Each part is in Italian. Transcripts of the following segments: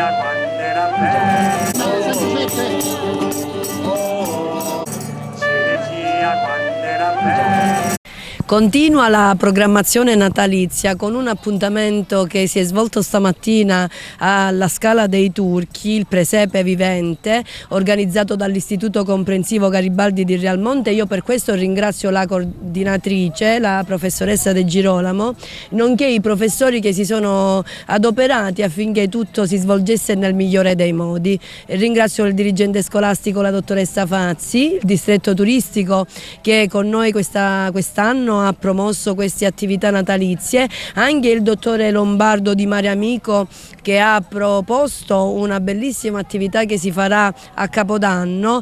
quando era bello, si diceva quando era bello. Continua la programmazione natalizia con un appuntamento che si è svolto stamattina alla Scala dei Turchi, il presepe vivente, organizzato dall'Istituto Comprensivo Garibaldi di Realmonte. Io per questo ringrazio la coordinatrice, la professoressa De Girolamo, nonché i professori che si sono adoperati affinché tutto si svolgesse nel migliore dei modi. Ringrazio il dirigente scolastico, la dottoressa Fazzi, il distretto turistico che con noi quest'anno ha promosso queste attività natalizie, anche il dottore Lombardo di Mare Amico che ha proposto una bellissima attività che si farà a Capodanno,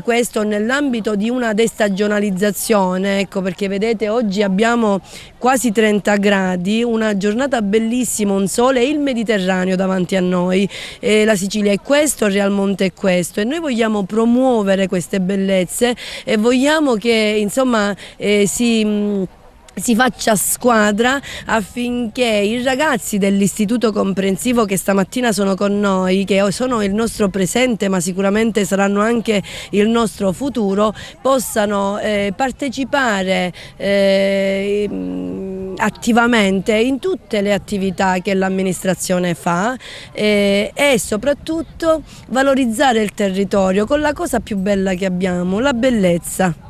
questo nell'ambito di una destagionalizzazione, ecco perché vedete oggi abbiamo quasi 30 gradi, una giornata bellissima, un sole e il Mediterraneo davanti a noi, la Sicilia è questo, il Realmonte è questo e noi vogliamo promuovere queste bellezze e vogliamo che insomma si faccia squadra affinché i ragazzi dell'Istituto Comprensivo che stamattina sono con noi, che sono il nostro presente ma sicuramente saranno anche il nostro futuro, possano partecipare attivamente in tutte le attività che l'amministrazione fa e soprattutto valorizzare il territorio con la cosa più bella che abbiamo, la bellezza.